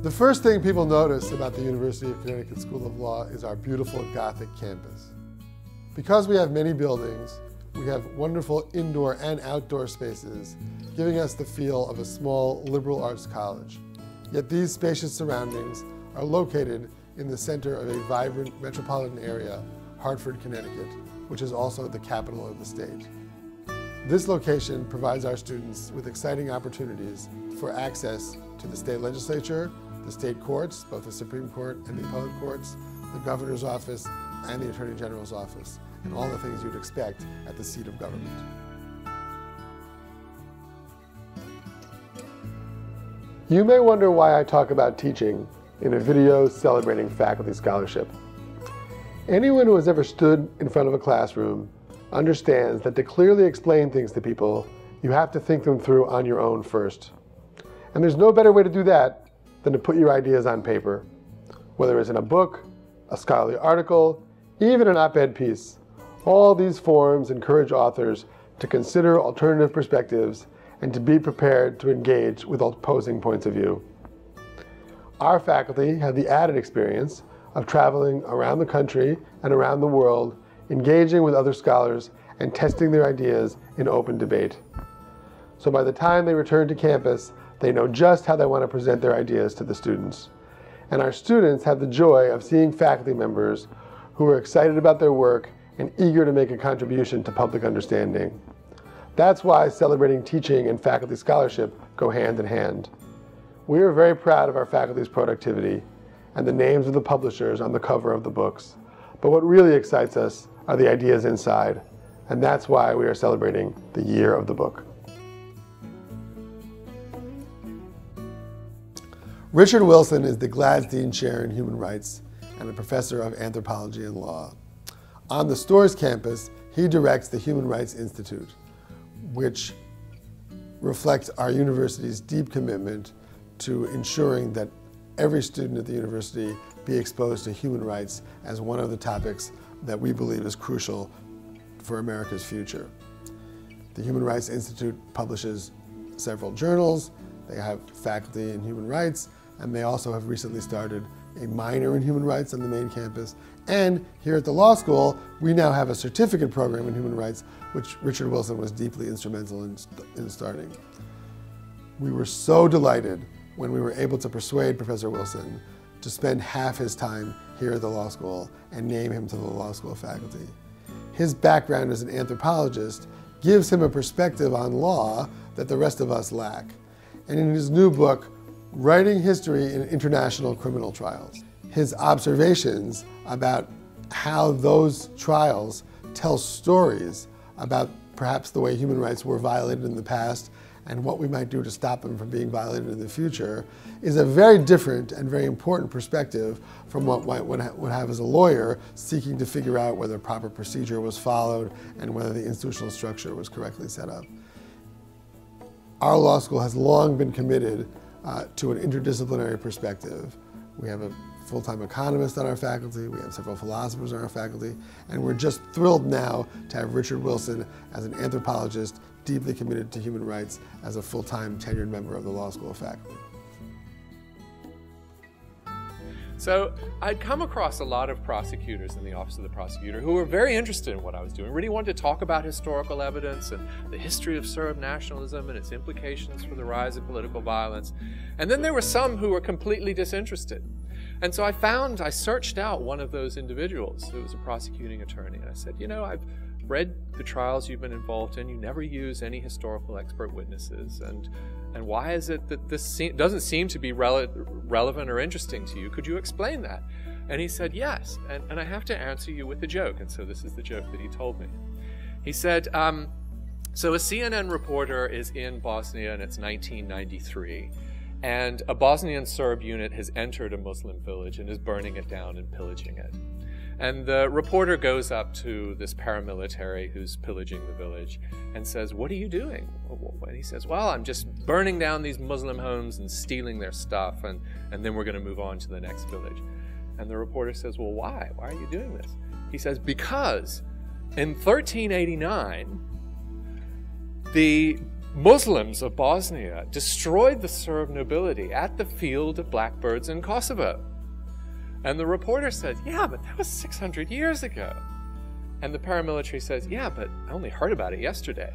The first thing people notice about the University of Connecticut School of Law is our beautiful Gothic campus. Because we have many buildings, we have wonderful indoor and outdoor spaces, giving us the feel of a small liberal arts college. Yet these spacious surroundings are located in the center of a vibrant metropolitan area, Hartford, Connecticut, which is also the capital of the state. This location provides our students with exciting opportunities for access to the state legislature, the state courts, both the Supreme Court and the appellate courts, the governor's office, and the Attorney General's office, and all the things you'd expect at the seat of government. You may wonder why I talk about teaching in a video celebrating faculty scholarship. Anyone who has ever stood in front of a classroom understands that to clearly explain things to people, you have to think them through on your own first. And there's no better way to do that than to put your ideas on paper, whether it's in a book, a scholarly article, even an op-ed piece. All these forums encourage authors to consider alternative perspectives and to be prepared to engage with opposing points of view. Our faculty have the added experience of traveling around the country and around the world, engaging with other scholars and testing their ideas in open debate. So by the time they return to campus, they know just how they want to present their ideas to the students. And our students have the joy of seeing faculty members who are excited about their work and eager to make a contribution to public understanding. That's why celebrating teaching and faculty scholarship go hand in hand. We are very proud of our faculty's productivity and the names of the publishers on the cover of the books. But what really excites us are the ideas inside, and that's why we are celebrating the Year of the Book. Richard Wilson is the Gladstein Chair in Human Rights and a professor of anthropology and law. On the Storrs campus, he directs the Human Rights Institute, which reflects our university's deep commitment to ensuring that every student at the university be exposed to human rights as one of the topics that we believe is crucial for America's future. The Human Rights Institute publishes several journals. They have faculty in human rights, and they also have recently started a minor in human rights on the main campus. And here at the law school, we now have a certificate program in human rights, which Richard Wilson was deeply instrumental in starting. We were so delighted when we were able to persuade Professor Wilson to spend half his time here at the law school and name him to the law school faculty. His background as an anthropologist gives him a perspective on law that the rest of us lack. And in his new book, Writing History in International Criminal Trials, his observations about how those trials tell stories about perhaps the way human rights were violated in the past and what we might do to stop them from being violated in the future is a very different and very important perspective from what one would have as a lawyer seeking to figure out whether proper procedure was followed and whether the institutional structure was correctly set up. Our law school has long been committed to an interdisciplinary perspective. We have a full-time economist on our faculty, we have several philosophers on our faculty, and we're just thrilled now to have Richard Wilson as an anthropologist deeply committed to human rights as a full-time tenured member of the law school faculty. So I'd come across a lot of prosecutors in the Office of the Prosecutor who were very interested in what I was doing, really wanted to talk about historical evidence and the history of Serb nationalism and its implications for the rise of political violence. And then there were some who were completely disinterested. And so I searched out one of those individuals who was a prosecuting attorney, and I said, you know, I've read the trials you've been involved in. You never use any historical expert witnesses. And why is it that this doesn't seem to be relevant or interesting to you? Could you explain that? And he said, yes. And I have to answer you with a joke. And so this is the joke that he told me. He said, so a CNN reporter is in Bosnia, and it's 1993. And a Bosnian Serb unit has entered a Muslim village and is burning it down and pillaging it. And the reporter goes up to this paramilitary who's pillaging the village and says, what are you doing? And he says, well, I'm just burning down these Muslim homes and stealing their stuff, and then we're going to move on to the next village. And the reporter says, well, why? Why are you doing this? He says, because in 1389, the Muslims of Bosnia destroyed the Serb nobility at the Field of Blackbirds in Kosovo. And the reporter says, yeah, but that was 600 years ago. And the paramilitary says, yeah, but I only heard about it yesterday.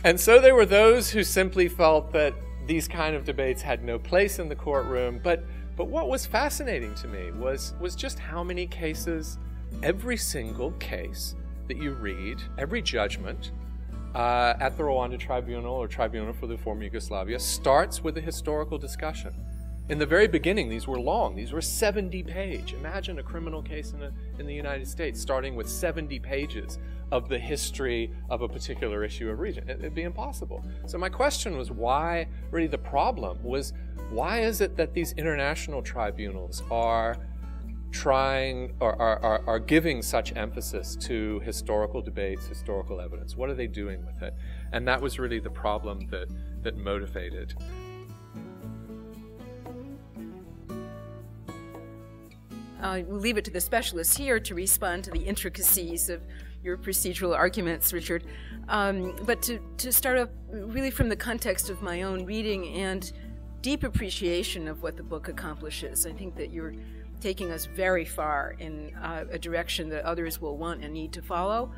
And so there were those who simply felt that these kind of debates had no place in the courtroom. But what was fascinating to me was just how many cases, every single case that you read, every judgment at the Rwanda Tribunal or Tribunal for the Former Yugoslavia starts with a historical discussion. In the very beginning, these were long. These were 70-page. Imagine a criminal case in the United States starting with 70 pages of the history of a particular issue or region. It'd be impossible. So my question was why, really the problem was, why is it that these international tribunals are trying or are giving such emphasis to historical debates, historical evidence? What are they doing with it? And that was really the problem that motivated. We'll leave it to the specialists here to respond to the intricacies of your procedural arguments, Richard. But to start off really from the context of my own reading and deep appreciation of what the book accomplishes, I think that you're taking us very far in a direction that others will want and need to follow,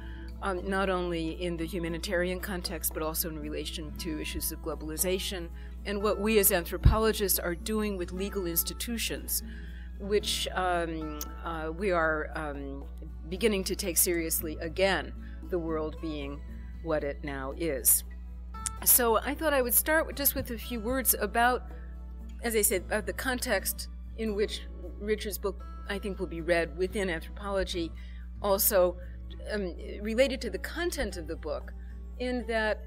not only in the humanitarian context, but also in relation to issues of globalization and what we as anthropologists are doing with legal institutions, which we are beginning to take seriously again, the world being what it now is. So I thought I would start just with a few words about, as I said, about the context in which Richard's book, I think, will be read within anthropology, also related to the content of the book, in that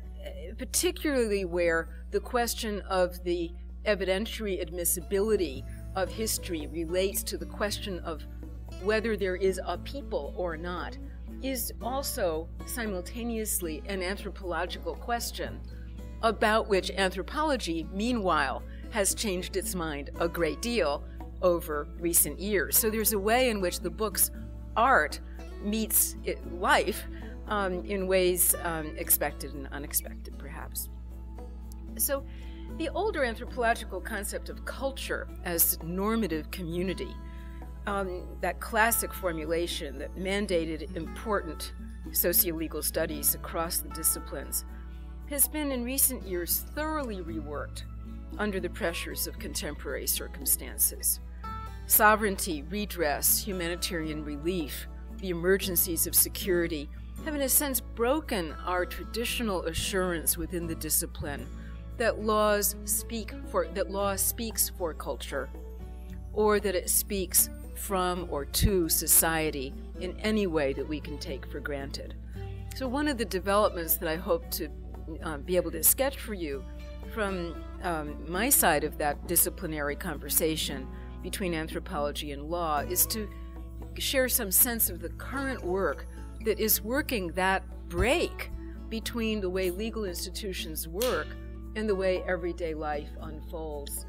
particularly where the question of the evidentiary admissibility of history relates to the question of whether there is a people or not, is also simultaneously an anthropological question about which anthropology, meanwhile, has changed its mind a great deal over recent years. So there's a way in which the book's art meets life in ways expected and unexpected, perhaps. So the older anthropological concept of culture as normative community, that classic formulation that mandated important socio-legal studies across the disciplines, has been in recent years thoroughly reworked under the pressures of contemporary circumstances. Sovereignty, redress, humanitarian relief, the emergencies of security have in a sense broken our traditional assurance within the discipline that law speaks for culture, or that it speaks from or to society in any way that we can take for granted. So one of the developments that I hope to be able to sketch for you from my side of that disciplinary conversation between anthropology and law is to share some sense of the current work that is working that break between the way legal institutions work and the way everyday life unfolds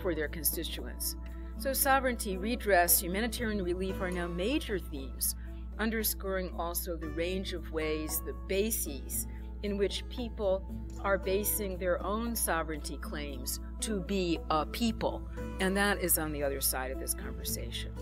for their constituents. So sovereignty, redress, humanitarian relief are now major themes, underscoring also the range of ways, the bases in which people are basing their own sovereignty claims to be a people. And that is on the other side of this conversation.